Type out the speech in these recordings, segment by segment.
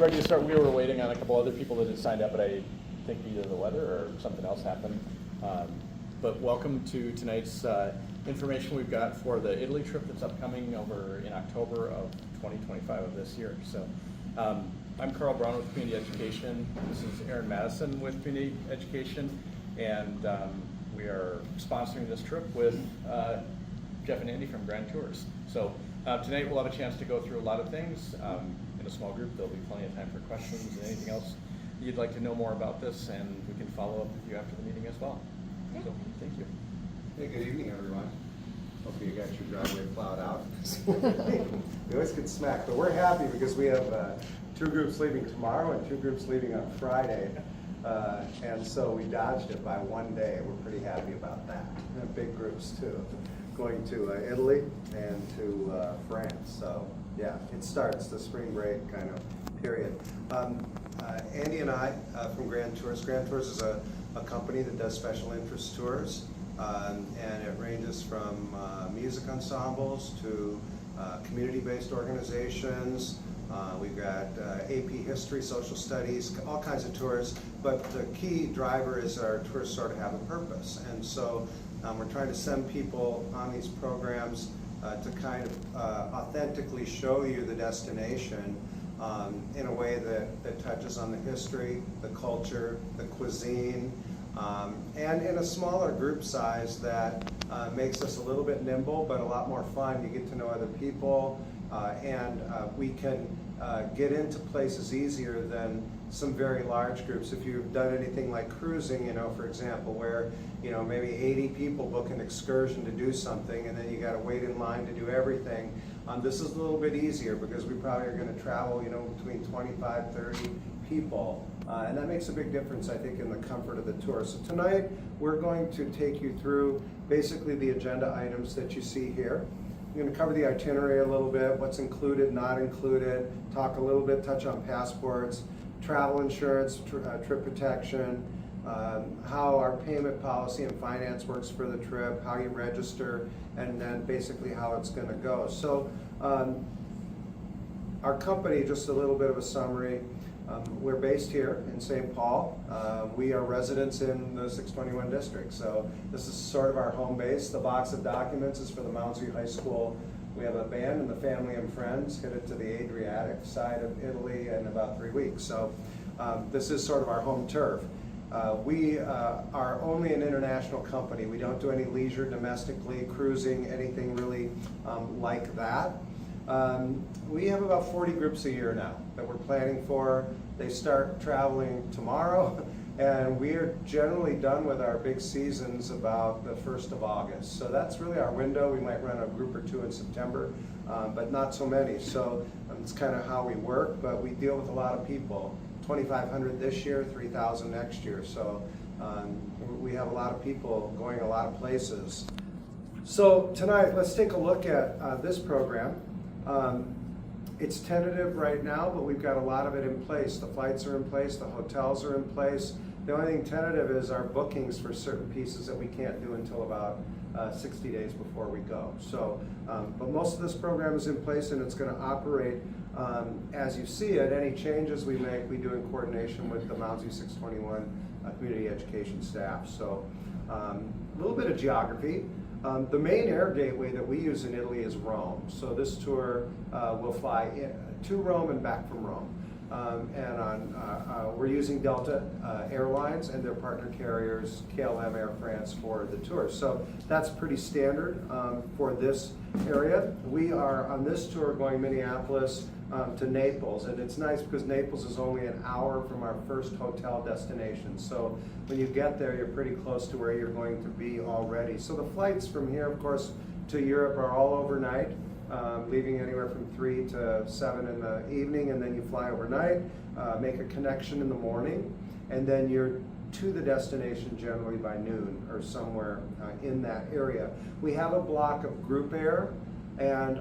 ready to start? We were waiting on a couple other people that had signed up, but I think either the weather or something else happened. But welcome to tonight's information we've got for the Italy trip that's upcoming over in October of 2025 of this year. So I'm Carl Brown with Community Education. This is Aaron Madison with Community Education, and we are sponsoring this trip with Jeff and Andy from Grand Tours. So tonight we'll have a chance to go through a lot of things in a small group. There'll be plenty of time for questions and anything else you'd like to know more about this, and we can follow up with you after the meeting as well. Yeah. So thank you. Hey, good evening, everyone. Hopefully you got your driveway plowed out. We always get smacked, but we're happy because we have 2 groups leaving tomorrow and 2 groups leaving on Friday. And so we dodged it by 1 day. We're pretty happy about that. We have big groups too, going to Italy and to France. So yeah, it starts the spring break kind of period. Andy and I from Grand Tours. Grand Tours is a company that does special interest tours, and it ranges from music ensembles to community-based organizations. We've got AP History, Social Studies, all kinds of tours, but the key driver is our tours sort of have a purpose. And so we're trying to send people on these programs to kind of authentically show you the destination in a way that touches on the history, the culture, the cuisine, and in a smaller group size that makes us a little bit nimble but a lot more fun. You get to know other people, and we can get into places easier than some very large groups. If you've done anything like cruising, you know, for example, where, you know, maybe 80 people book an excursion to do something and then you got to wait in line to do everything. This is a little bit easier because we probably are going to travel, you know, between 25, 30 people. And that makes a big difference, I think, in the comfort of the tour. So tonight, we're going to take you through basically the agenda items that you see here. We're going to cover the itinerary a little bit, what's included, not included, talk a little bit, touch on passports, travel insurance, trip protection, how our payment policy and finance works for the trip, how you register, and then basically how it's going to go. So our company, just a little bit of a summary. We're based here in St. Paul. We are residents in the 621 district, so this is sort of our home base. The box of documents is for the Mounds View High School. We have a band and the family and friends headed to the Adriatic side of Italy in about 3 weeks. So this is sort of our home turf. We are only an international company. We don't do any leisure, domestically, cruising, anything really like that. We have about 40 groups a year now that we're planning for. They start traveling tomorrow, and we are generally done with our big seasons about the 1st of August. So that's really our window. We might run a group or 2 in September, but not so many. So it's kind of how we work, but we deal with a lot of people. 2,500 this year, 3,000 next year. So we have a lot of people going a lot of places. So tonight, let's take a look at this program. It's tentative right now, but we've got a lot of it in place. The flights are in place, the hotels are in place. The only thing tentative is our bookings for certain pieces that we can't do until about 60 days before we go. So, but most of this program is in place and it's going to operate as you see it. Any changes we make, we do in coordination with the Mounds View 621 community education staff. So a little bit of geography. The main air gateway that we use in Italy is Rome. So this tour will fly to Rome and back from Rome. We're using Delta Airlines and their partner carriers, KLM, Air France, for the tour. So that's pretty standard for this area. We are on this tour going Minneapolis to Naples, and it's nice because Naples is only an hour from our first hotel destination. So when you get there, you're pretty close to where you're going to be already. So the flights from here, of course, to Europe are all overnight, leaving anywhere from 3 to 7 in the evening, and then you fly overnight, make a connection in the morning, and then you're to the destination generally by noon or somewhere in that area. We have a block of group air, and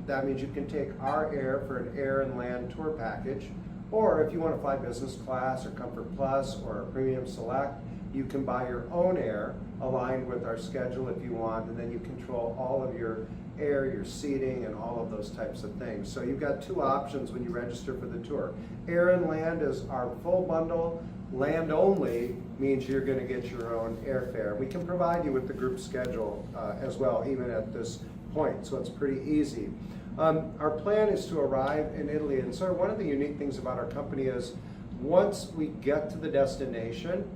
that means you can take our air for an air and land tour package, or if you want to fly business class or Comfort Plus or Premium Select, you can buy your own air aligned with our schedule if you want, and then you control all of your air, your seating, and all of those types of things. So you've got two options when you register for the tour. Air and land is our full bundle. Land only means you're going to get your own airfare. We can provide you with the group schedule as well, even at this point, so it's pretty easy. Our plan is to arrive in Italy, and sort of one of the unique things about our company is once we get to the destination,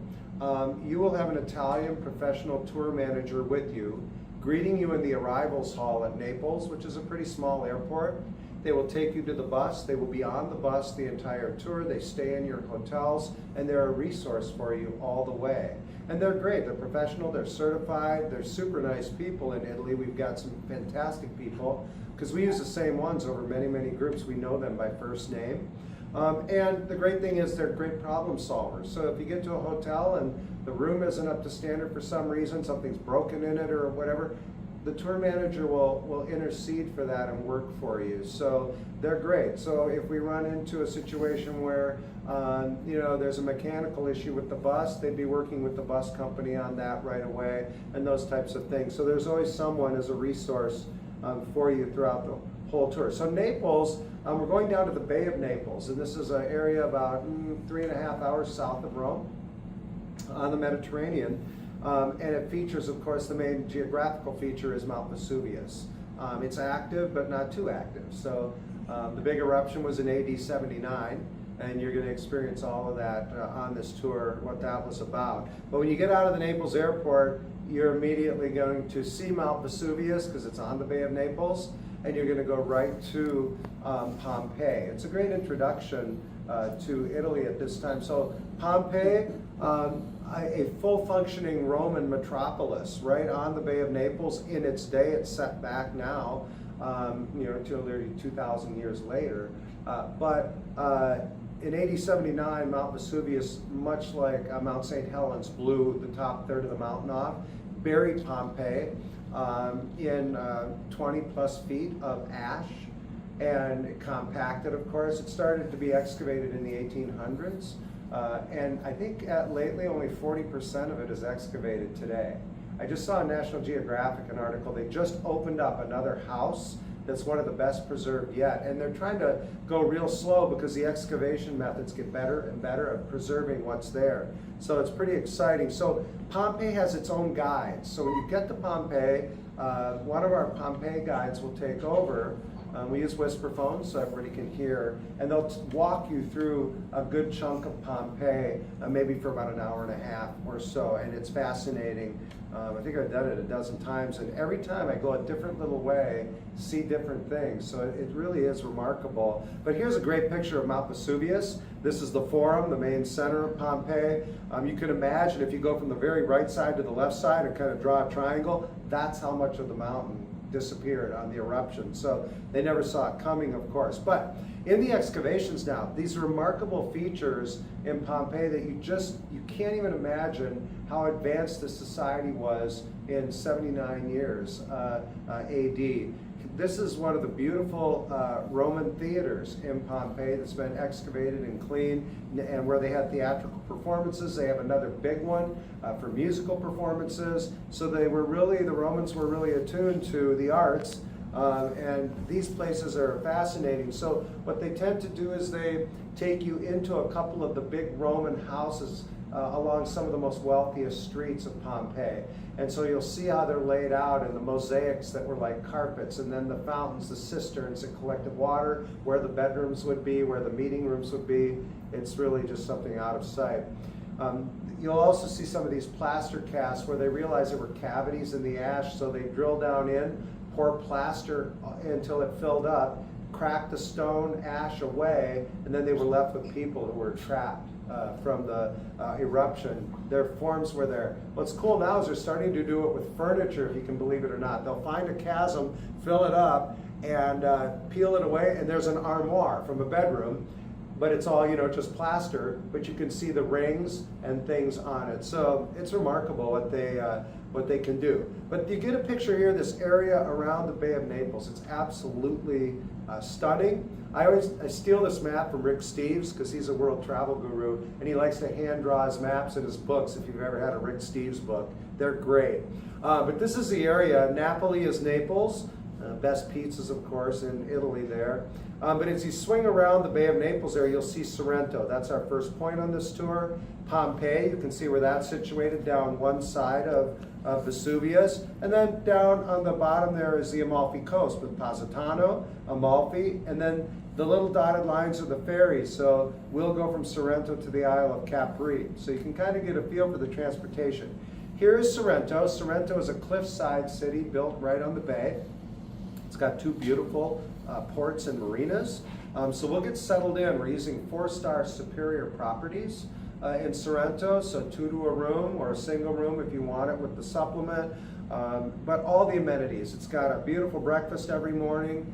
you will have an Italian professional tour manager with you, greeting you in the arrivals hall at Naples, which is a pretty small airport. They will take you to the bus. They will be on the bus the entire tour. They stay in your hotels, and they're a resource for you all the way. And they're great. They're professional. They're certified. They're super nice people in Italy. We've got some fantastic people because we use the same ones over many, many groups. We know them by first name. And the great thing is they're great problem solvers. So if you get to a hotel and the room isn't up to standard for some reason, something's broken in it or whatever, the tour manager will intercede for that and work for you. So they're great. So if we run into a situation where there's a mechanical issue with the bus, they'd be working with the bus company on that right away and those types of things. So there's always someone as a resource for you throughout the whole tour. So Naples, we're going down to the Bay of Naples, and this is an area about 3.5 hours south of Rome on the Mediterranean. And it features, of course, the main geographical feature is Mount Vesuvius. It's active, but not too active. So the big eruption was in AD 79, and you're going to experience all of that on this tour, what that was about. But when you get out of the Naples airport, you're immediately going to see Mount Vesuvius because it's on the Bay of Naples, and you're going to go right to Pompeii. It's a great introduction to Italy at this time. So Pompeii, a full functioning Roman metropolis right on the Bay of Naples in its day. It's set back now, until nearly 2,000 years later. But in AD 79, Mount Vesuvius, much like Mount St. Helens, blew the top third of the mountain off, buried Pompeii in 20 plus feet of ash, and compacted, of course. It started to be excavated in the 1800s. And I think lately only 40% of it is excavated today. I just saw in National Geographic an article. They just opened up another house that's one of the best preserved yet. And they're trying to go real slow because the excavation methods get better and better at preserving what's there. So it's pretty exciting. So Pompeii has its own guides. So when you get to Pompeii, one of our Pompeii guides will take over. We use whisper phones so everybody can hear, and they'll walk you through a good chunk of Pompeii, maybe for about an hour and a half or so, and it's fascinating. I think I've done it a dozen times, and every time I go a different little way, see different things, so it really is remarkable. But here's a great picture of Mount Vesuvius. This is the Forum, the main center of Pompeii. You can imagine if you go from the very right side to the left side and kind of draw a triangle, that's how much of the mountain disappeared on the eruption. So they never saw it coming, of course. But in the excavations now, these remarkable features in Pompeii that you can't even imagine how advanced the society was in 79 years AD. This is one of the beautiful Roman theaters in Pompeii that's been excavated and cleaned, and where they had theatrical performances. They have another big one for musical performances. So the Romans were really attuned to the arts, and these places are fascinating. So what they tend to do is they take you into a couple of the big Roman houses along some of the most wealthiest streets of Pompeii. And so you'll see how they're laid out, and the mosaics that were like carpets, and then the fountains, the cisterns that collected water, where the bedrooms would be, where the meeting rooms would be. It's really just something out of sight. You'll also see some of these plaster casts where they realized there were cavities in the ash, so they drilled down in, pour plaster until it filled up, cracked the stone ash away, and then they were left with people who were trapped from the eruption. Their forms were there. What's cool now is they're starting to do it with furniture, if you can believe it or not. They'll find a chasm, fill it up, and peel it away, and there's an armoire from a bedroom, but it's all, just plaster, but you can see the rings and things on it. So it's remarkable what they can do. But you get a picture here, this area around the Bay of Naples. It's absolutely stunning. I steal this map from Rick Steves because he's a world travel guru, and he likes to hand draw his maps in his books. If you've ever had a Rick Steves book, they're great. But this is the area. Napoli is Naples. Best pizzas, of course, in Italy there. But as you swing around the Bay of Naples there, you'll see Sorrento. That's our first point on this tour. Pompeii, you can see where that's situated down one side of Vesuvius. And then down on the bottom there is the Amalfi Coast with Positano, Amalfi, and then the little dotted lines are the ferries. So we'll go from Sorrento to the Isle of Capri. So you can kind of get a feel for the transportation. Here is Sorrento. Sorrento is a cliffside city built right on the bay. It's got two beautiful ports and marinas. So we'll get settled in. We're using 4-star superior properties in Sorrento, so 2 to a room or a single room if you want it with the supplement. But all the amenities. It's got a beautiful breakfast every morning.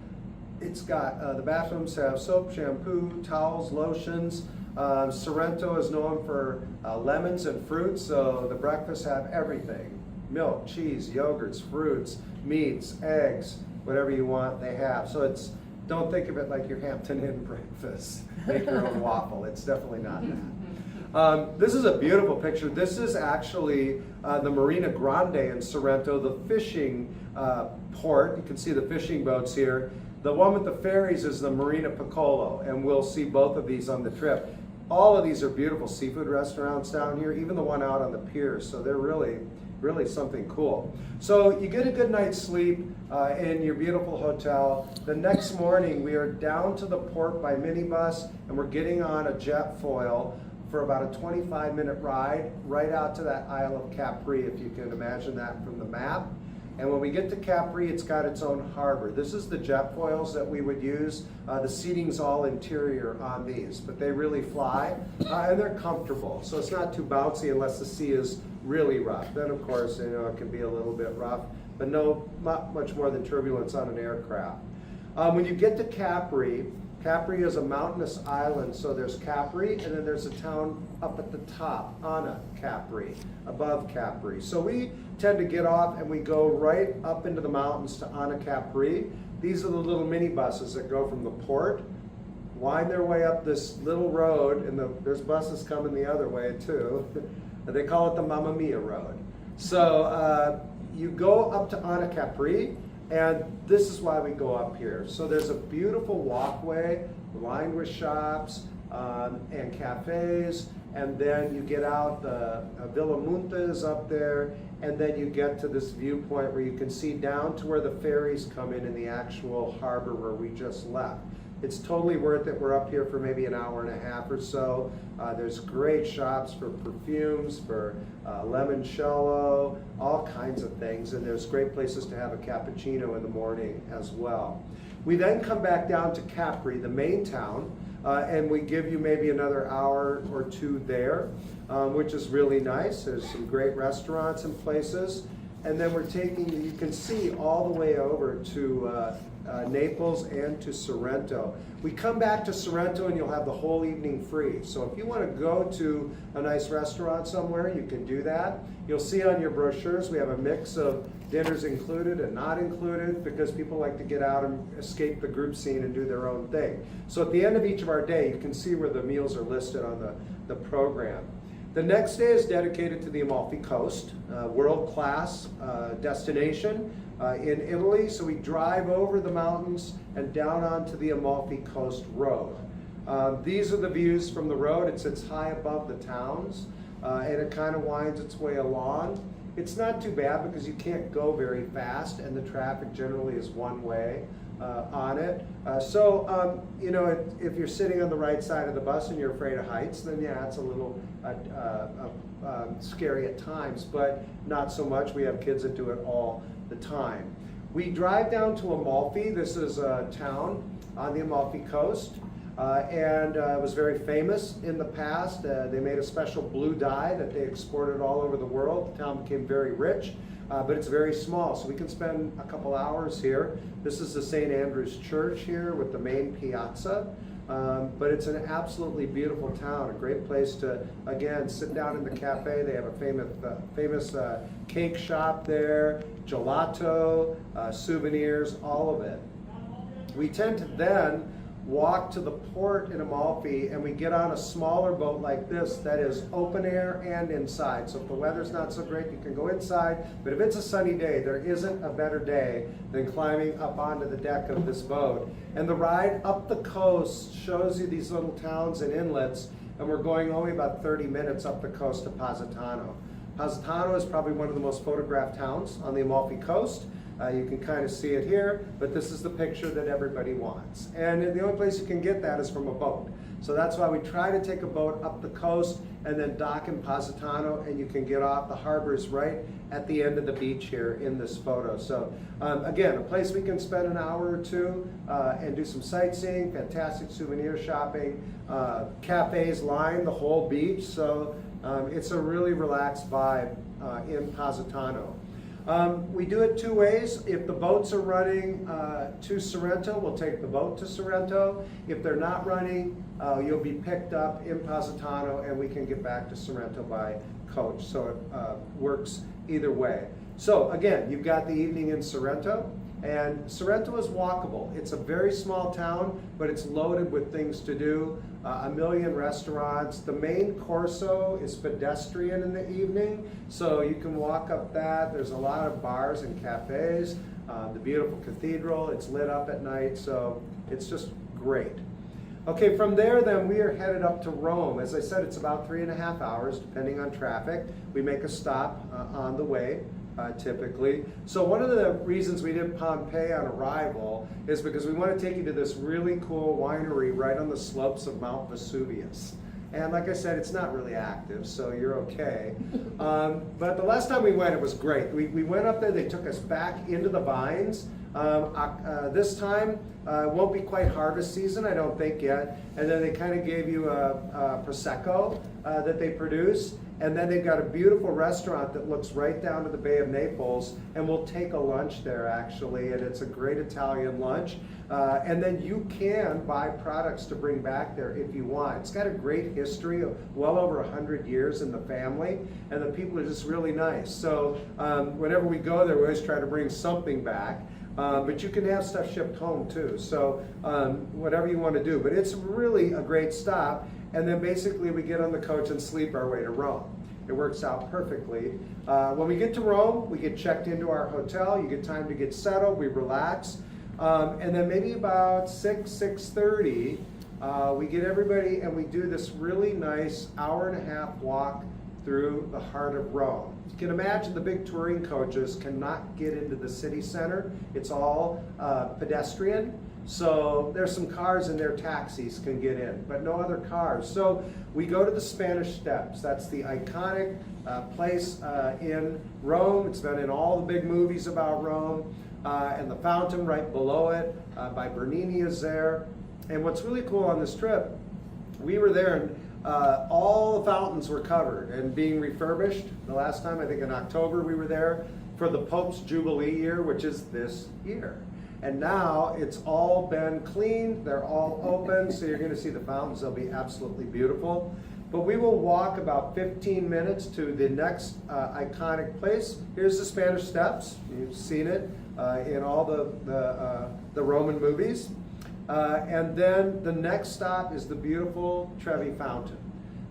It's got, the bathrooms have soap, shampoo, towels, lotions. Sorrento is known for lemons and fruits, so the breakfasts have everything. Milk, cheese, yogurts, fruits, meats, eggs, whatever you want, they have. So it's, don't think of it like your Hampton Inn breakfast. Make your own waffle. It's definitely not that. This is a beautiful picture. This is actually the Marina Grande in Sorrento, the fishing port. You can see the fishing boats here. The one with the ferries is the Marina Piccolo, and we'll see both of these on the trip. All of these are beautiful seafood restaurants down here, even the one out on the pier, so they're really something cool. So you get a good night's sleep in your beautiful hotel. The next morning we are down to the port by minibus, and we're getting on a jet foil for about a 25-minute ride right out to that Isle of Capri, if you can imagine that from the map. And when we get to Capri, it's got its own harbor. This is the jet foils that we would use. The seating's all interior on these, but they really fly, and they're comfortable. So it's not too bouncy unless the sea is really rough. Then, of course, you know, it can be a little bit rough, but not much more than turbulence on an aircraft. When you get to Capri, Capri is a mountainous island, so there's Capri, and then there's a town up at the top, Anna Capri, above Capri. So we tend to get off and we go right up into the mountains to Anna Capri. These are the little minibuses that go from the port, wind their way up this little road, and there's buses coming the other way too. They call it the Mamma Mia Road. So you go up to Anna Capri, and this is why we go up here. So there's a beautiful walkway lined with shops and cafes, and then you get out, the Villa Munta is up there, and then you get to this viewpoint where you can see down to where the ferries come in the actual harbor where we just left. It's totally worth it. We're up here for maybe an hour and a half or so. There's great shops for perfumes, for limoncello, all kinds of things, and there's great places to have a cappuccino in the morning as well. We then come back down to Capri, the main town, and we give you maybe another hour or two there, which is really nice. There's some great restaurants and places. And then we're taking, you can see all the way over to Naples and to Sorrento. We come back to Sorrento and you'll have the whole evening free. So if you want to go to a nice restaurant somewhere, you can do that. You'll see on your brochures we have a mix of dinners included and not included, because people like to get out and escape the group scene and do their own thing. So at the end of each of our day, you can see where the meals are listed on the program. The next day is dedicated to the Amalfi Coast, world-class destination in Italy. So we drive over the mountains and down onto the Amalfi Coast Road. These are the views from the road. It sits high above the towns, and it kind of winds its way along. It's not too bad because you can't go very fast, and the traffic generally is one way on it. You know, if you're sitting on the right side of the bus and you're afraid of heights, then yeah, it's a little scary at times, but not so much. We have kids that do it all the time. We drive down to Amalfi. This is a town on the Amalfi Coast, and it was very famous in the past. They made a special blue dye that they exported all over the world. The town became very rich. But it's very small, so we can spend a couple hours here. This is the St. Andrew's Church here with the main piazza, but it's an absolutely beautiful town, a great place to, again, sit down in the cafe. They have a famous cake shop there, gelato, souvenirs, all of it. We tend to then walk to the port in Amalfi, and we get on a smaller boat like this that is open air and inside. So if the weather's not so great, you can go inside, but if it's a sunny day, there isn't a better day than climbing up onto the deck of this boat. And the ride up the coast shows you these little towns and inlets, and we're going only about 30 minutes up the coast to Positano. Positano is probably one of the most photographed towns on the Amalfi Coast. You can kind of see it here, but this is the picture that everybody wants. And the only place you can get that is from a boat. So that's why we try to take a boat up the coast and then dock in Positano, and you can get off. The harbor is right at the end of the beach here in this photo. So again, a place we can spend an hour or two and do some sightseeing, fantastic souvenir shopping, cafes line the whole beach. So it's a really relaxed vibe in Positano. We do it two ways. If the boats are running to Sorrento, we'll take the boat to Sorrento. If they're not running, you'll be picked up in Positano, and we can get back to Sorrento by coach. So it works either way. So again, you've got the evening in Sorrento, and Sorrento is walkable. It's a very small town, but it's loaded with things to do. 1 million restaurants. The main Corso is pedestrian in the evening, so you can walk up that. There's a lot of bars and cafes. The beautiful cathedral, it's lit up at night, so it's just great. Okay, from there then we are headed up to Rome. As I said, it's about 3.5 hours depending on traffic. We make a stop on the way. Typically. So one of the reasons we did Pompeii on arrival is because we want to take you to this really cool winery right on the slopes of Mount Vesuvius. And like I said, it's not really active, so you're okay. But the last time we went, it was great. We went up there, they took us back into the vines. This time, won't be quite harvest season, I don't think yet. And then they kind of gave you a Prosecco that they produce. And then they've got a beautiful restaurant that looks right down to the Bay of Naples, and we'll take a lunch there actually, and it's a great Italian lunch. And then you can buy products to bring back there if you want. It's got a great history of well over 100 years in the family, and the people are just really nice. So whenever we go there, we always try to bring something back. But you can have stuff shipped home too, so whatever you want to do. But it's really a great stop, and then basically we get on the coach and sleep our way to Rome. It works out perfectly. When we get to Rome, we get checked into our hotel. You get time to get settled, we relax. And then maybe about 6:30, we get everybody and we do this really nice 1.5-hour walk through the heart of Rome. You can imagine the big touring coaches cannot get into the city center. It's all pedestrian. So there's some cars and their taxis can get in, but no other cars. So we go to the Spanish Steps. That's the iconic place in Rome. It's been in all the big movies about Rome. And the fountain right below it by Bernini is there. And what's really cool on this trip, we were there and all the fountains were covered and being refurbished. The last time, I think in October, we were there for the Pope's Jubilee year, which is this year. And now it's all been cleaned, they're all open, so you're gonna see the fountains, they'll be absolutely beautiful. But we will walk about 15 minutes to the next iconic place. Here's the Spanish Steps, you've seen it in all the Roman movies. And then the next stop is the beautiful Trevi Fountain.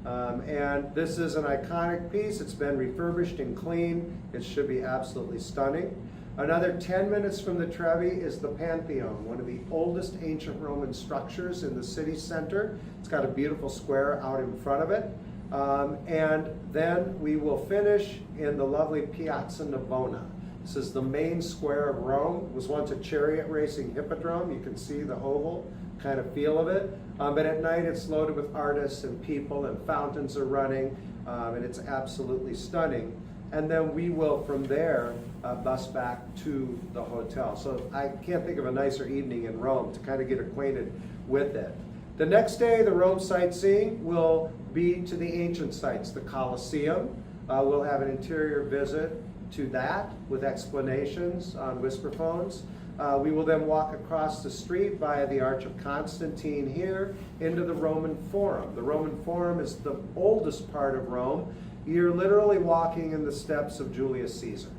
And this is an iconic piece. It's been refurbished and cleaned. It should be absolutely stunning. Another 10 minutes from the Trevi is the Pantheon, one of the oldest ancient Roman structures in the city center. It's got a beautiful square out in front of it. And then we will finish in the lovely Piazza Navona. This is the main square of Rome. It was once a chariot racing hippodrome. You can see the oval kind of feel of it. But at night it's loaded with artists and people, and fountains are running, and it's absolutely stunning. And then we will, from there, bus back to the hotel. So I can't think of a nicer evening in Rome to kind of get acquainted with it. The next day, the Rome sightseeing will be to the ancient sites, the Colosseum. We'll have an interior visit to that with explanations on whisper phones. We will then walk across the street via the Arch of Constantine here into the Roman Forum. The Roman Forum is the oldest part of Rome. You're literally walking in the steps of Julius Caesar.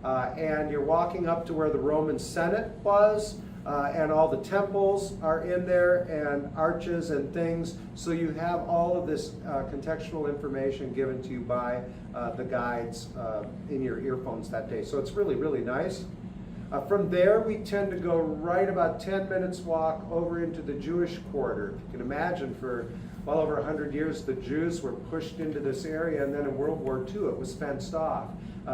And you're walking up to where the Roman Senate was. and all the temples are in there, and arches and things. So you have all of this contextual information given to you by the guides in your earphones that day. So it's really, really nice. From there, we tend to go right about 10 minutes walk over into the Jewish quarter. If you can imagine, for well over 100 years, the Jews were pushed into this area, and then in World War II, it was fenced off.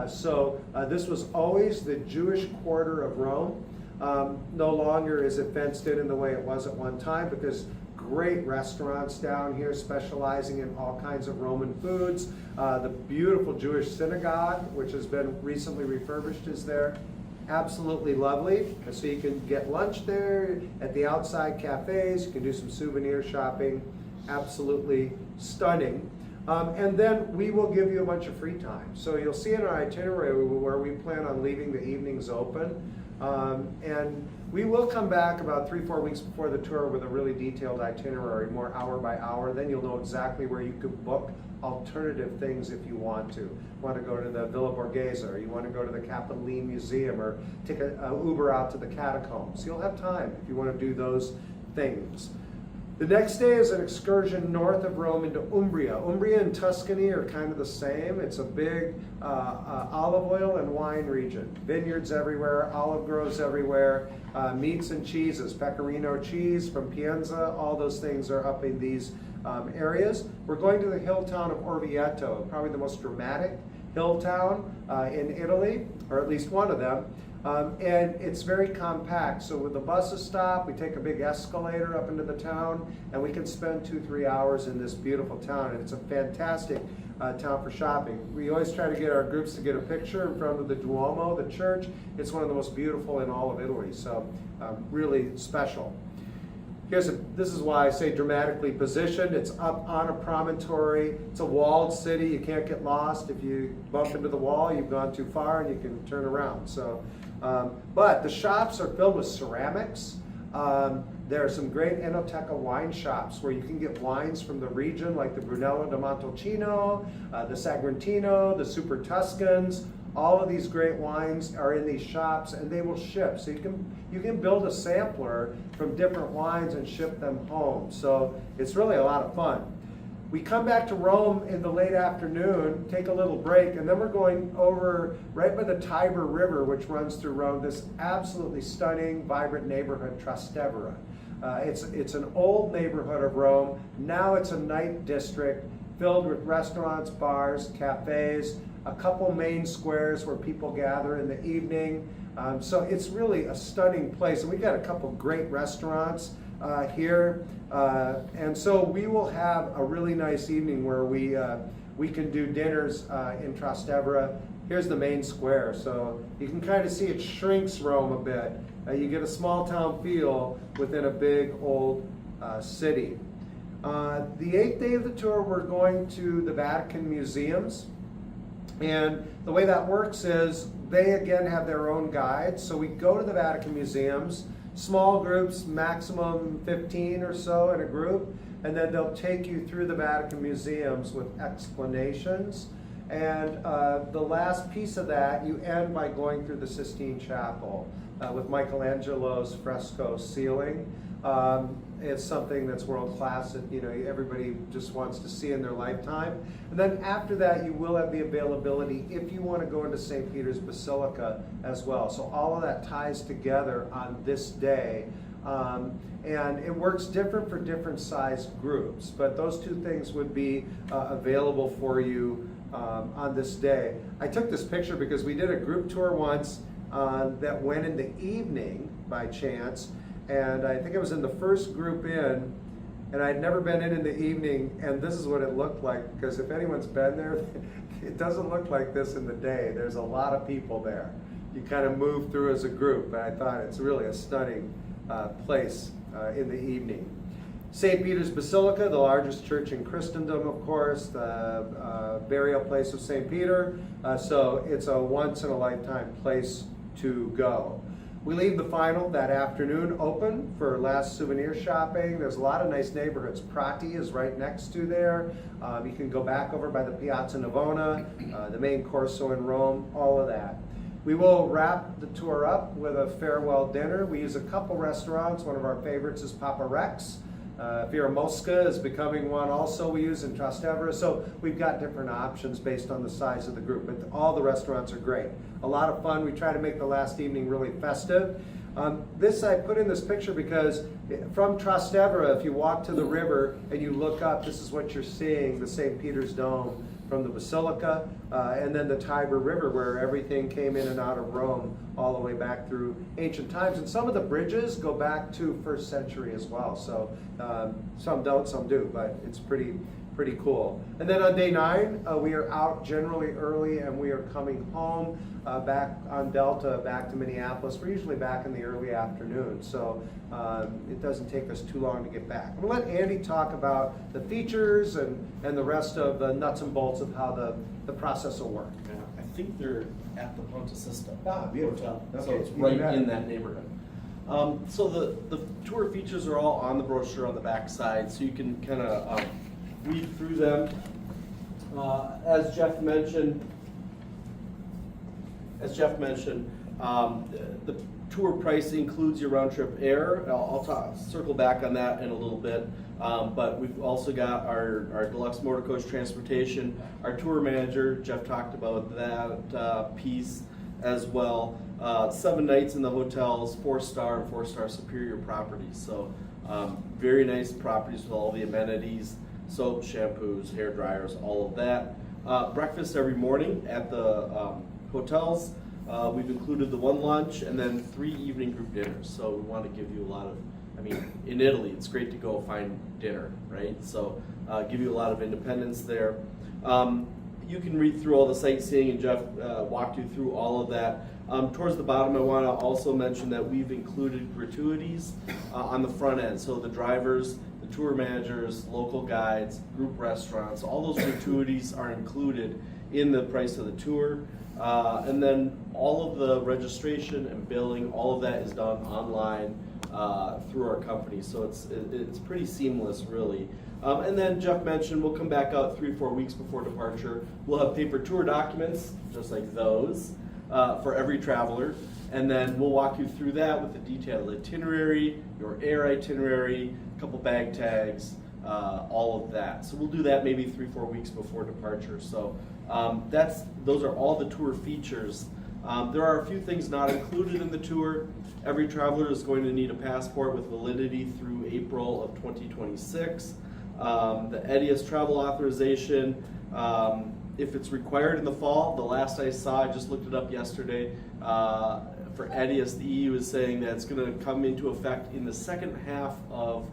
So this was always the Jewish quarter of Rome. No longer is it fenced in the way it was at one time, because great restaurants down here specializing in all kinds of Roman foods. The beautiful Jewish synagogue, which has been recently refurbished, is there. Absolutely lovely. So you can get lunch there at the outside cafes. You can do some souvenir shopping. Absolutely stunning. And then we will give you a bunch of free time. So you'll see in our itinerary where we plan on leaving the evenings open. And we will come back about 3-4 weeks before the tour with a really detailed itinerary, more hour by hour. Then you'll know exactly where you could book alternative things if you want to. You want to go to the Villa Borghese, or you want to go to the Capitoline Museum, or take a Uber out to the catacombs. You'll have time if you want to do those things. The next day is an excursion north of Rome into Umbria. Umbria and Tuscany are kind of the same. It's a big olive oil and wine region. Vineyards everywhere, olive groves everywhere, meats and cheeses, pecorino cheese from Piazza, all those things are up in these areas. We're going to the hill town of Orvieto, probably the most dramatic hill town in Italy, or at least one of them. And it's very compact. So when the buses stop, we take a big escalator up into the town, and we can spend 2-3 hours in this beautiful town. And it's a fantastic town for shopping. We always try to get our groups to get a picture in front of the Duomo, the church. It's one of the most beautiful in all of Italy, so really special. This is why I say dramatically positioned. It's up on a promontory. It's a walled city. You can't get lost. If you bump into the wall, you've gone too far, and you can turn around. So, but the shops are filled with ceramics. There are some great Enoteca wine shops where you can get wines from the region, like the Brunello di Montalcino, the Sagrantino, the Super Tuscans. All of these great wines are in these shops, and they will ship. So you can build a sampler from different wines and ship them home. So it's really a lot of fun. We come back to Rome in the late afternoon, take a little break, and then we're going over right by the Tiber River, which runs through Rome, this absolutely stunning, vibrant neighborhood, Trastevere. It's an old neighborhood of Rome. Now it's a night district filled with restaurants, bars, cafes, a couple main squares where people gather in the evening. So it's really a stunning place. And we've got a couple great restaurants here. And so we will have a really nice evening where we can do dinners in Trastevere. Here's the main square. So you can kind of see it shrinks Rome a bit. You get a small town feel within a big old city. The 8th day of the tour, we're going to the Vatican Museums. And the way that works is they again have their own guides. So we go to the Vatican Museums, small groups, maximum 15 or so in a group, and then they'll take you through the Vatican Museums with explanations. And the last piece of that, you end by going through the Sistine Chapel with Michelangelo's fresco ceiling. It's something that's world class that everybody just wants to see in their lifetime. And then after that, you will have the availability if you want to go into St. Peter's Basilica as well. So all of that ties together on this day. And it works different for different size groups, but those two things would be available for you on this day. I took this picture because we did a group tour once that went in the evening by chance. And I think I was in the first group in, and I'd never been in the evening, and this is what it looked like, because if anyone's been there, it doesn't look like this in the day. There's a lot of people there. You kind of move through as a group, and I thought it's really a stunning place in the evening. St. Peter's Basilica, the largest church in Christendom, of course, the burial place of St. Peter, so it's a once-in-a-lifetime place to go. We leave the final that afternoon open for last souvenir shopping. There's a lot of nice neighborhoods. Prati is right next to there. You can go back over by the Piazza Navona, the main Corso in Rome, all of that. We will wrap the tour up with a farewell dinner. We use a couple restaurants. One of our favorites is Papa Rex. Vera Mosca is becoming one also we use in Trastevere. So we've got different options based on the size of the group, but all the restaurants are great. A lot of fun. We try to make the last evening really festive. This I put in this picture because from Trastevere, if you walk to the river and you look up, this is what you're seeing, the St. Peter's Dome from the Basilica, and then the Tiber River where everything came in and out of Rome all the way back through ancient times. And some of the bridges go back to 1st century as well. So some don't, some do, but it's pretty cool. And then on day 9, we are out generally early and we are coming home back on Delta, back to Minneapolis. We're usually back in the early afternoon, so it doesn't take us too long to get back. I'm gonna let Andy talk about the features and the rest of the nuts and bolts of how the process will work. Yeah, I think they're at the Ponte Sisto Beautiful. Hotel, so Okay, it's even right better. in that neighborhood. So the tour features are all on the brochure on the back side, so you can kind of read through them. As Jeff mentioned, the tour price includes your round trip air. I'll circle back on that in a little bit. But we've also got our deluxe motor coach transportation. Our tour manager, Jeff talked about that piece as well. 7 nights in the hotels, 4-star and 4-star superior properties. So very nice properties with all the amenities, soap, shampoos, hair dryers, all of that. Breakfast every morning at the hotels. We've included the 1 lunch and then 3 evening group dinners. So we want to give you a lot of, in Italy, it's great to go find dinner, right? So give you a lot of independence there. You can read through all the sightseeing, and Jeff walked you through all of that. Towards the bottom, I want to also mention that we've included gratuities on the front end. So the drivers, the tour managers, local guides, group restaurants, all those gratuities are included in the price of the tour. And then all of the registration and billing, all of that is done online through our company. So it's pretty seamless, really. And then Jeff mentioned we'll come back out 3-4 weeks before departure. We'll have paper tour documents, just like those, for every traveler. And then we'll walk you through that with a detailed itinerary, your air itinerary, a couple bag tags, all of that. So we'll do that maybe 3-4 weeks before departure. So those are all the tour features. There are a few things not included in the tour. Every traveler is going to need a passport with validity through April of 2026. The EDIAS travel authorization, if it's required in the fall, the last I saw, I just looked it up yesterday, for EDIAS, the EU is saying that it's going to come into effect in the second half of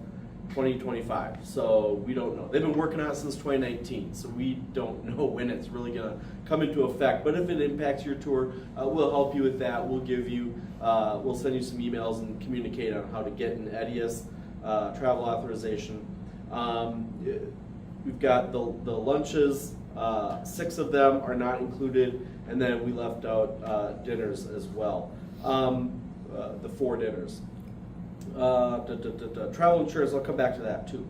2025. So we don't know. They've been working on it since 2019, so we don't know when it's really going to come into effect. But if it impacts your tour, we'll help you with that. We'll give you, we'll send you some emails and communicate on how to get an EDIAS travel authorization. We've got the lunches. 6 of them are not included, and then we left out dinners as well. The 4 dinners. Travel insurance, I'll come back to that too.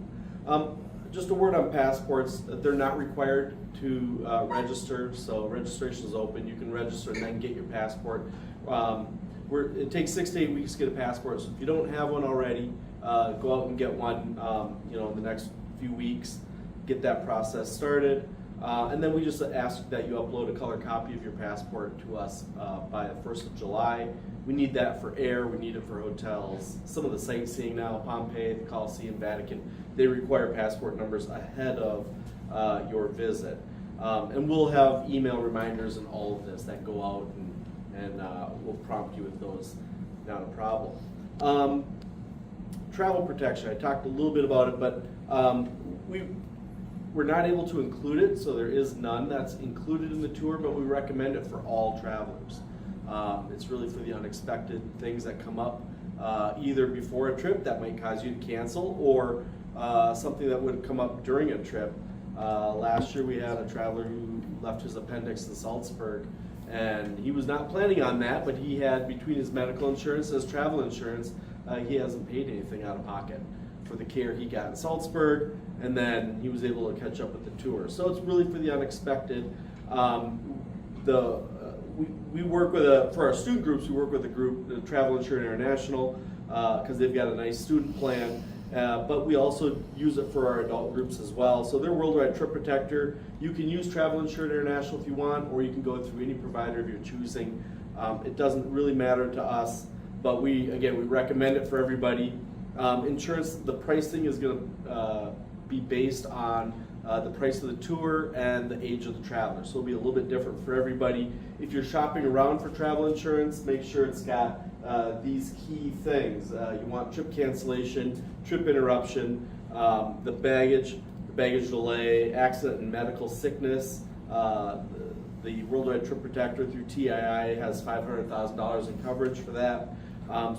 Just a word on passports. They're not required to register, so registration is open. You can register and then get your passport. It takes 6 to 8 weeks to get a passport, so if you don't have one already, go out and get one in the next few weeks, get that process started. And then we just ask that you upload a color copy of your passport to us by the 1st of July. We need that for air, we need it for hotels. Some of the sightseeing now, Pompeii, the Colosseum, Vatican, they require passport numbers ahead of your visit. And we'll have email reminders and all of this that go out and we'll prompt you with those, not a problem. Travel protection, I talked a little bit about it, but we're not able to include it, so there is none that's included in the tour, but we recommend it for all travelers. It's really for the unexpected things that come up, either before a trip that might cause you to cancel, or something that would come up during a trip. Last year we had a traveler who left his appendix in Salzburg, and he was not planning on that, but he had, between his medical insurance and his travel insurance, he hasn't paid anything out of pocket for the care he got in Salzburg, and then he was able to catch up with the tour. So it's really for the unexpected. we work with for our student groups, we work with a group, the Travel Insured International, because they've got a nice student plan. But we also use it for our adult groups as well. So they're Worldwide Trip Protector. You can use Travel Insured International if you want, or you can go through any provider of your choosing. It doesn't really matter to us, but we recommend it for everybody. Insurance, the pricing is going to be based on the price of the tour and the age of the traveler. So it'll be a little bit different for everybody. If you're shopping around for travel insurance, make sure it's got these key things. You want trip cancellation, trip interruption, the baggage delay, accident and medical sickness. The Worldwide Trip Protector through TII has $500,000 in coverage for that.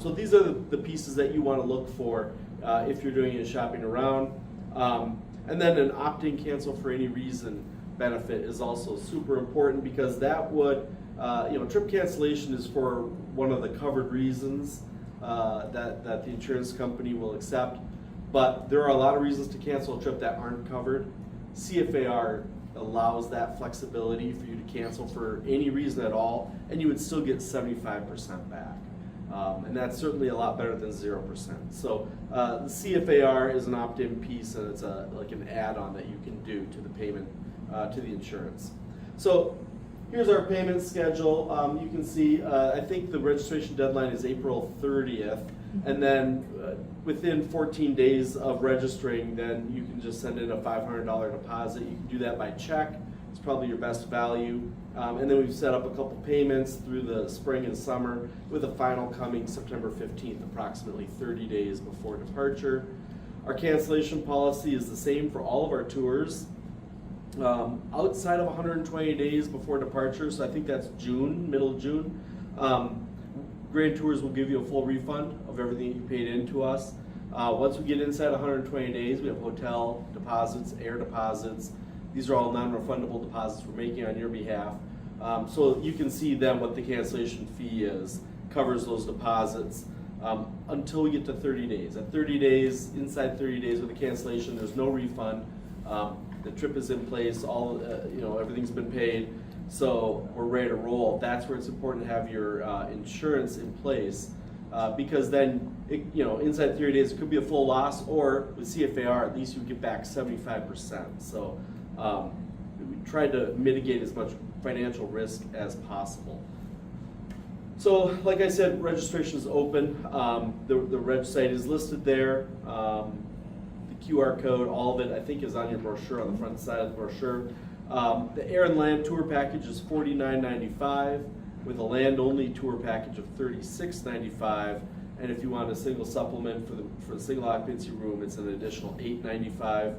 So these are the pieces that you want to look for if you're doing your shopping around. And then an opt-in cancel for any reason benefit is also super important, because that would, trip cancellation is for one of the covered reasons that the insurance company will accept. But there are a lot of reasons to cancel a trip that aren't covered. CFAR allows that flexibility for you to cancel for any reason at all, and you would still get 75% back. And that's certainly a lot better than 0%. So the CFAR is an opt-in piece, and it's like an add-on that you can do to the payment to the insurance. So here's our payment schedule. You can see, I think the registration deadline is April 30th, and then within 14 days of registering, then you can just send in a $500 deposit. You can do that by check. It's probably your best value. And then we've set up a couple payments through the spring and summer, with a final coming September 15th, approximately 30 days before departure. Our cancellation policy is the same for all of our tours. Outside of 120 days before departure, so I think that's June, middle of June, Grand Tours will give you a full refund of everything you paid into us. Once we get inside 120 days, we have hotel deposits, air deposits. These are all non-refundable deposits we're making on your behalf. So you can see then what the cancellation fee is, covers those deposits until we get to 30 days. At 30 days, inside 30 days with the cancellation, there's no refund. The trip is in place, everything's been paid, so we're ready to roll. That's where it's important to have your insurance in place, because then, inside 30 days, it could be a full loss, or with CFAR, at least you get back 75%. So we tried to mitigate as much financial risk as possible. So, like I said, registration is open. The reg site is listed there. The QR code, all of it, I think, is on your brochure, on the front side of the brochure. The air and land tour package is $49.95, with a land-only tour package of $36.95. And if you want a single supplement for the single occupancy room, it's an additional $8.95.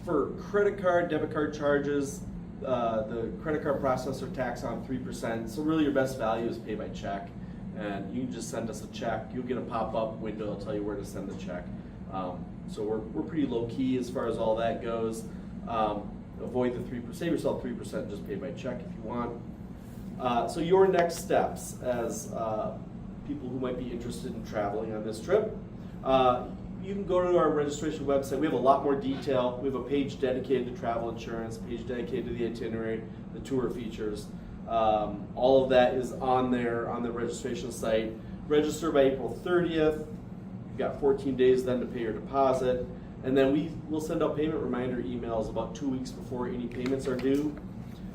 For credit card, debit card charges, the credit card processor tax on 3%. So really your best value is pay by check. And you can just send us a check. You'll get a pop-up window that'll tell you where to send the check. So we're pretty low-key as far as all that goes. Avoid the 3%. Save yourself 3% and just pay by check if you want. So your next steps as people who might be interested in traveling on this trip. You can go to our registration website. We have a lot more detail. We have a page dedicated to travel insurance, a page dedicated to the itinerary, the tour features. All of that is on there on the registration site. Register by April 30th. You've got 14 days then to pay your deposit. And then we'll send out payment reminder emails about 2 weeks before any payments are due.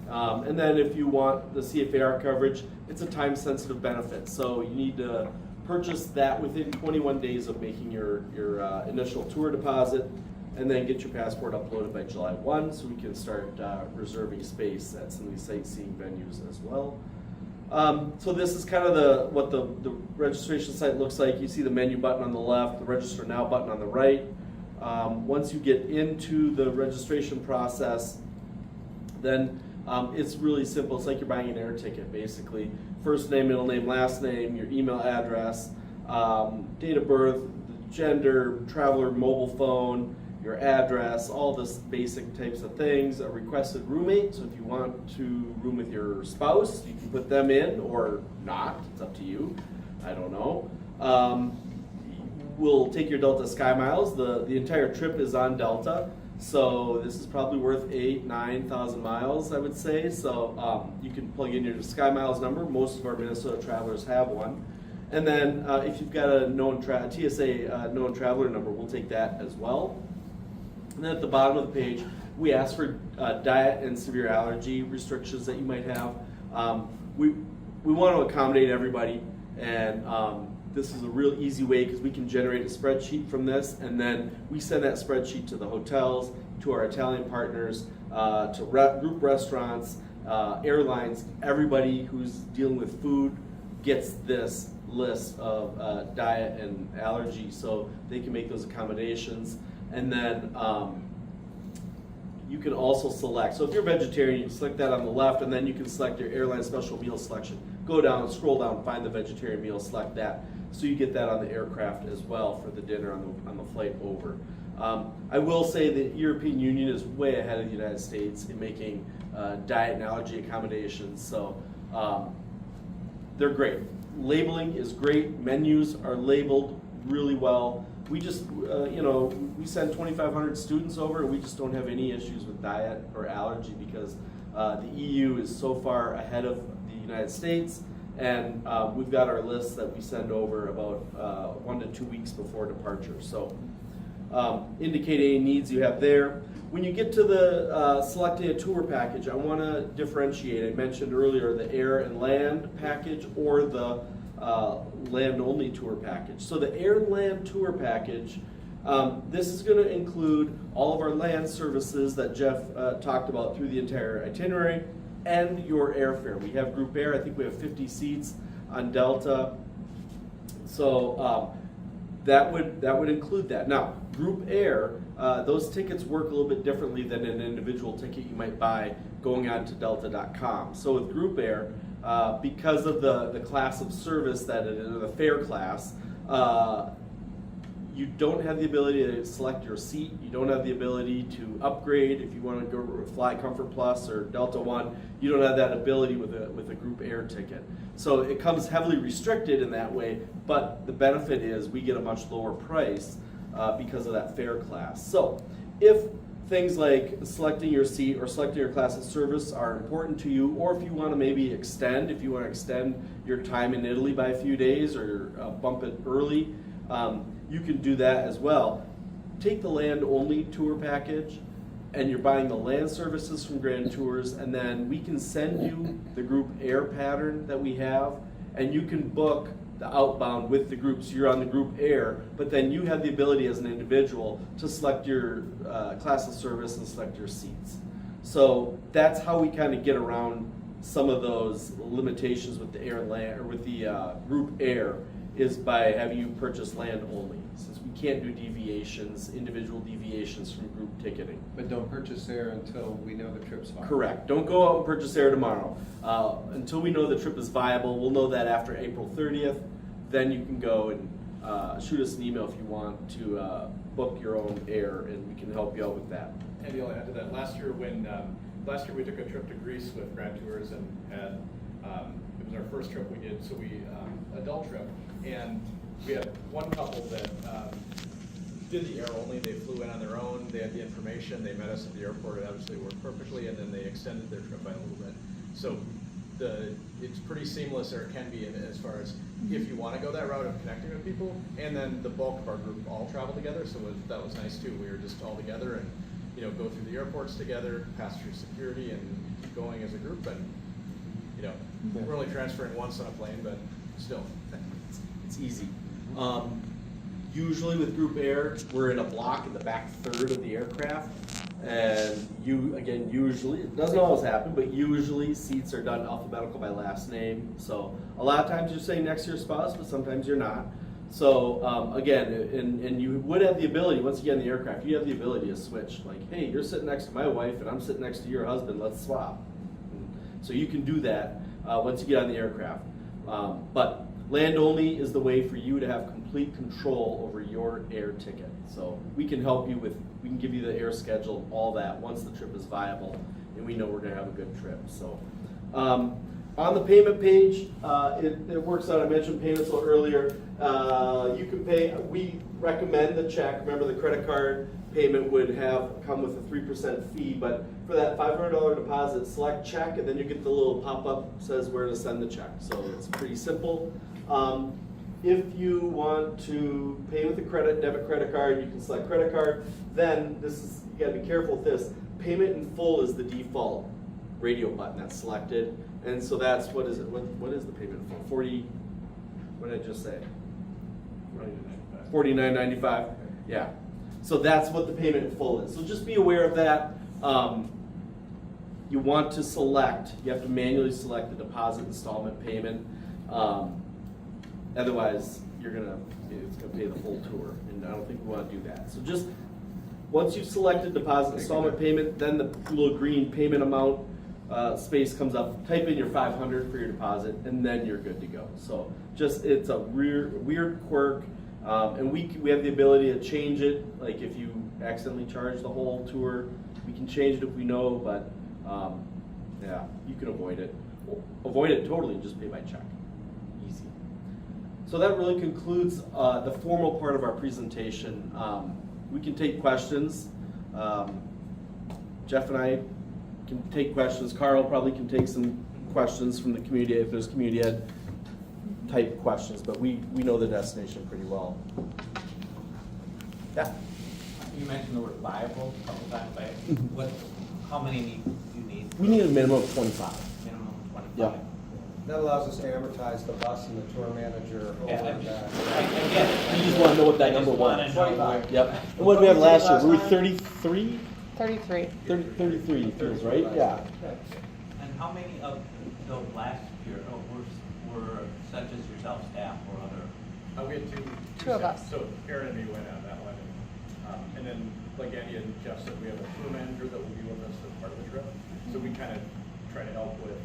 And then if you want the CFAR coverage, it's a time-sensitive benefit. So you need to purchase that within 21 days of making your initial tour deposit, and then get your passport uploaded by July 1 so we can start reserving space at some of these sightseeing venues as well. So this is kind of what the registration site looks like. You see the menu button on the left, the register now button on the right. Once you get into the registration process, then it's really simple. It's like you're buying an air ticket, basically. First name, middle name, last name, your email address, date of birth, gender, traveler mobile phone, your address, all this basic types of things. A requested roommate, so if you want to room with your spouse, you can put them in or not. It's up to you. I don't know. We'll take your Delta Sky Miles. The entire trip is on Delta. So this is probably worth 8,000-9,000 miles, I would say. So you can plug in your Sky Miles number. Most of our Minnesota travelers have one. And then if you've got a known TSA known traveler number, we'll take that as well. And then at the bottom of the page, we ask for diet and severe allergy restrictions that you might have. We want to accommodate everybody, and this is a real easy way because we can generate a spreadsheet from this, and then we send that spreadsheet to the hotels, to our Italian partners, to group restaurants, airlines. Everybody who's dealing with food gets this list of diet and allergy, so they can make those accommodations. And then you can also select. So if you're vegetarian, you can select that on the left, and then you can select your airline special meal selection. Go down, scroll down, find the vegetarian meal, select that. So you get that on the aircraft as well for the dinner on the flight over. I will say the European Union is way ahead of the United States in making diet and allergy accommodations. So they're great. Labeling is great. Menus are labeled really well. We just, we send 2,500 students over, and we just don't have any issues with diet or allergy because the EU is so far ahead of the United States, and we've got our lists that we send over about 1 to 2 weeks before departure. So indicate any needs you have there. When you get to the selecting a tour package, I want to differentiate. I mentioned earlier the air and land package or the land-only tour package. So the air and land tour package, this is going to include all of our land services that Jeff talked about through the entire itinerary and your airfare. We have group air. I think we have 50 seats on Delta. So that would include that. Now, group air, those tickets work a little bit differently than an individual ticket you might buy going on to delta.com. So with group air, because of the class of service that it is, or the fare class, you don't have the ability to select your seat. You don't have the ability to upgrade if you want to go fly Comfort Plus or Delta One. You don't have that ability with a group air ticket. So it comes heavily restricted in that way, but the benefit is we get a much lower price because of that fare class. So if things like selecting your seat or selecting your class of service are important to you, or if you want to maybe extend your time in Italy by a few days or bump it early, you can do that as well. Take the land-only tour package, and you're buying the land services from Grand Tours, and then we can send you the group air pattern that we have, and you can book the outbound with the group, so you're on the group air, but then you have the ability as an individual to select your class of service and select your seats. So that's how we kind of get around some of those limitations with the air and land, or with the group air, is by having you purchase land only, since we can't do individual deviations from group ticketing. But don't purchase air until we know the trip's fine. Correct. Don't go out and purchase air tomorrow. Until we know the trip is viable, we'll know that after April 30th. Then you can go and shoot us an email if you want to book your own air, and we can help you out with that. And you'll add to that, last year we took a trip to Greece with Grand Tours and had, it was our first trip we did, so adult trip, and we had one couple that did the air only. They flew in on their own, they had the information, they met us at the airport, it obviously worked perfectly, and then they extended their trip by a little bit. So it's pretty seamless, or it can be, as far as if you want to go that route of connecting with people. And then the bulk of our group all travel together, so that was nice too. We were just all together and go through the airports together, pass through security, and keep going as a group. And we're only transferring once on a plane, but still, it's easy. Usually with group air, we're in a block in the back third of the aircraft. And usually, it doesn't always happen, but usually seats are done alphabetical by last name. So a lot of times you're sitting next to your spouse, but sometimes you're not. So and you would have the ability, once you get in the aircraft, you have the ability to switch. Like, hey, you're sitting next to my wife and I'm sitting next to your husband, let's swap. So you can do that once you get on the aircraft. But land only is the way for you to have complete control over your air ticket. So we can help you we can give you the air schedule, all that, once the trip is viable and we know we're gonna have a good trip. So on the payment page, it works out. I mentioned payments a little earlier. You can pay, we recommend the check. Remember, the credit card payment would come with a 3% fee, but for that $500 deposit, select check, and then you get the little pop-up says where to send the check. So it's pretty simple. If you want to pay with a debit credit card, you can select credit card. Then you gotta be careful with this. Payment in full is the default radio button that's selected, and so that's what is it? What is the payment in full? What did I just say? $49.95. Yeah. So that's what the payment in full is. So just be aware of that. You want to select. You have to manually select the deposit installment payment. Otherwise, it's gonna pay the whole tour, and I don't think we want to do that. So just once you've selected deposit installment payment, then the little green payment amount space comes up. Type in your $500 for your deposit, and then you're good to go. So it's a weird quirk, and we have the ability to change it. Like if you accidentally charge the whole tour, we can change it if we know. But yeah, you can avoid it. Avoid it totally and just pay by check. Easy. So that really concludes the formal part of our presentation. We can take questions. Jeff and I can take questions. Carl probably can take some questions from the community if there's community ed type questions, but we know the destination pretty well. Yeah. You mentioned the word viable a couple times, right? How many do you need? We need a minimum of 25. Minimum of 25. Yeah. That allows us to amortize the bus and the tour manager over Yeah, and back. I get it. You just want to know what that I just number wanna was. know 25. Yep. And what did we have last year? We were 33? 33. 33 feels right? Yeah. And how many of the last year were such as yourself, staff, or other? We had Two of staff. us. So Aaron and me went on that one. And then, like Andy and Jeff said, we have a tour manager that will be with us as part of the trip. So we kind of try to help with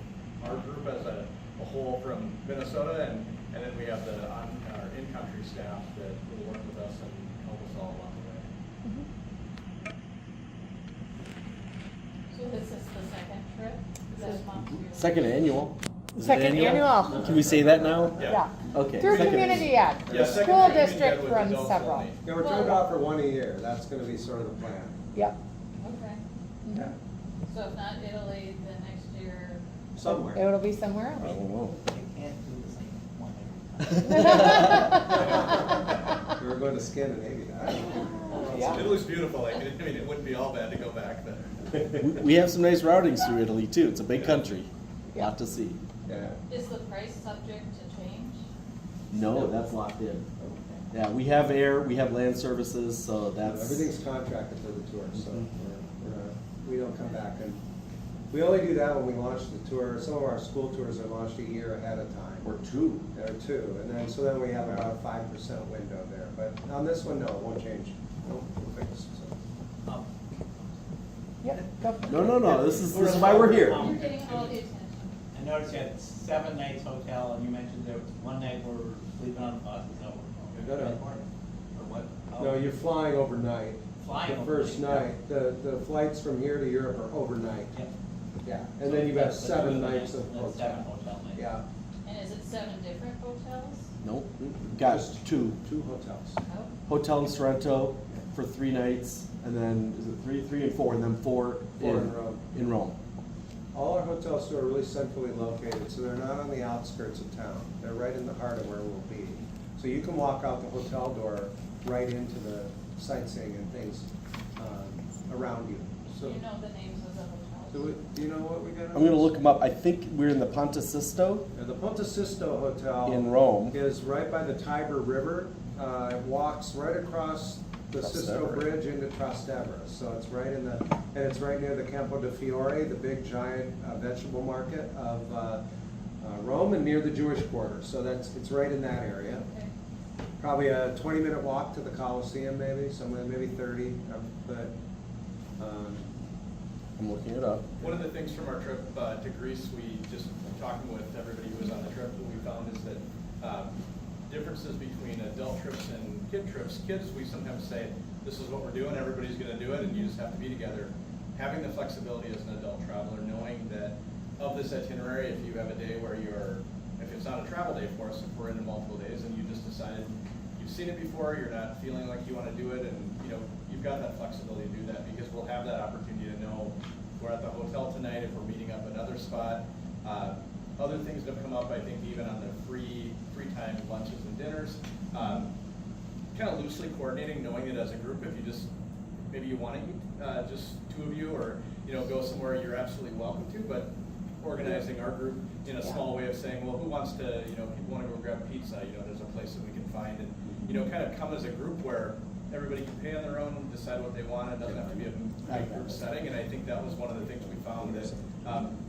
our group as a whole from Minnesota, and then we have our in-country staff that will work with us and help us all along the way. So this is the second trip? That's Mounds View. Second annual. Is it Second annual. Can we say that now? Yeah. Okay. Through second community ed. Yeah, The second school trip we did district with runs adults several. only. Yeah, we're trying to offer one a year. That's going to be sort of the plan. Yep. Okay. Yeah. So if not Italy, then next year. Somewhere. It'll be somewhere I else. don't know. You can't do the same one every time. We were going to Scandinavia. I don't know. Yeah. Italy's beautiful. Like, it wouldn't be all bad to go back then. We have some nice routings through Italy too. It's a big country. Yeah. Lot to see. Yeah. Is the price subject to change? No, that's locked in. Yeah, we have air, we have land services, so that's. Everything's contracted for the tour, so Mhm. we don't come back. And we only do that when we launch the tour. Some of our school tours are launched a year ahead of time. Or two. There are two, and then, so then we have about a 5% window there. But on this one, no, it won't change. No, we'll fix it. Um, Yep, go for it. No, this is why we're here. You're getting all the attention. I noticed you had 7 nights hotel, and you mentioned there was one night where we're sleeping on the bus. Is that No, no. Or what? Oh. No, you're flying overnight. Flying The first overnight, night, the flights from here to Europe are overnight. Yep. Yeah, and then you've got So 7 that's nights of that's 7 hotel. hotel nights. Yeah, And is it 7 different hotels? Nope, got Just two. 2 hotels. Oh, Hotel in Sorrento for 3 nights, and then, is it 3 and 4, and then 4 4 in Rome. in Rome. All our hotels are really centrally located, so they're not on the outskirts of town. They're right in the heart of where we'll be. So you can walk out the hotel door right into the sightseeing and things around you. do So, you know the names of the hotels? do you know what we got? I'm gonna look them up. I think we're in the Ponte Sisto. The Ponte Sisto Hotel In Rome. is right by the Tiber River. It walks right across the Sisto Trastevere. Bridge into Trastevere. So it's right in the, and it's right near the Campo de Fiore, the big giant vegetable market of Rome, and near the Jewish quarter. So it's right in that area. Okay. Probably a 20-minute walk to the Colosseum, maybe, somewhere, maybe 30. But I'm looking it up. One of the things from our trip to Greece, we just talking with everybody who was on the trip, what we found is that differences between adult trips and kid trips. Kids, we sometimes say, this is what we're doing, everybody's gonna do it, and you just have to be together. Having the flexibility as an adult traveler, knowing that of this itinerary, if you have a day where if it's not a travel day for us, if we're in multiple days and you just decided, you've seen it before, you're not feeling like you wanna do it, and you you've got that flexibility to do that, because we'll have that opportunity to know we're at the hotel tonight, if we're meeting up another spot. Other things that have come up, I think, even on the free time lunches and dinners, kind of loosely coordinating, knowing that as a group, if you just, maybe you want to eat, just two of you, or, you know, go somewhere you're absolutely welcome to, but organizing our group in a small way of saying, well, who wants to, you know, people want to go grab pizza, you know, there's a place that we can find, and, you know, kind of come as a group where everybody can pay on their own, decide what they want, it doesn't have to be a big group setting, and I think that was one of the things we found that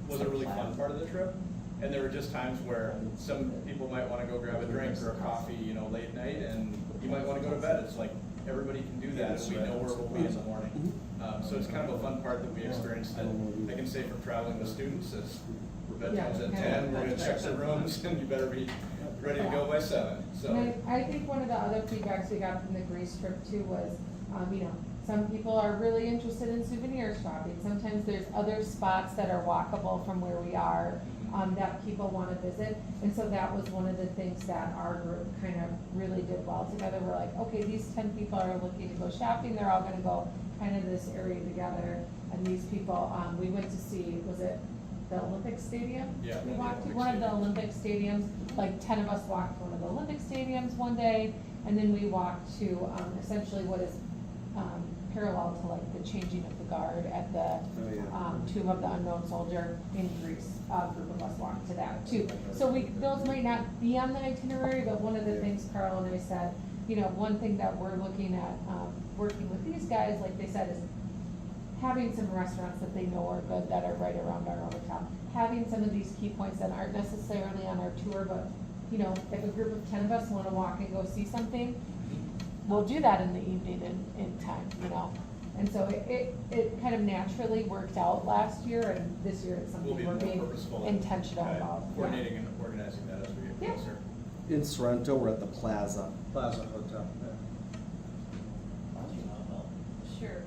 was a really fun part of the trip. And there were just times where some people might want to go grab a drink or a coffee, you know, late night, and you might want to go to bed. It's like, everybody can do that, and we know where we'll be in the morning. So it's kind of a fun part that we experienced that I can say from traveling with students is, bedtime's at 10, we're gonna check the rooms, and you better be ready to go by 7, so. And I think one of the other feedbacks we got from the Greece trip too was, you know, some people are really interested in souvenir shopping. Sometimes there's other spots that are walkable from where we are, that people want to visit. And so that was one of the things that our group kind of really did well together. We're like, okay, these 10 people are looking to go shopping. They're all gonna go kind of this area together. And these people, we went to see, was it the Olympic Stadium? Yeah, We the walked to Olympic one of the Stadium. Olympic stadiums, like 10 of us walked to one of the Olympic stadiums one day, and then we walked to, essentially what is, parallel to like the changing of the guard at the, Tomb of the Unknown Soldier in Greece. A group of us walked to that too. So those might not be on the itinerary, but one of the things Carl and I said, you know, one thing that we're looking at, working with these guys, like they said, is having some restaurants that they know are good that are right around our hotel. Having some of these key points that aren't necessarily on our tour, but, you know, if a group of 10 of us wanna walk and go see something, we'll do that in the evening in time, you know? And so it kind of naturally worked out last year, and this year it's We'll something be we're more being purposeful intentional in, about. Yeah. coordinating and organizing that as we Yeah. get closer. In Sorrento, we're at the Plaza. Plaza Hotel. Sure.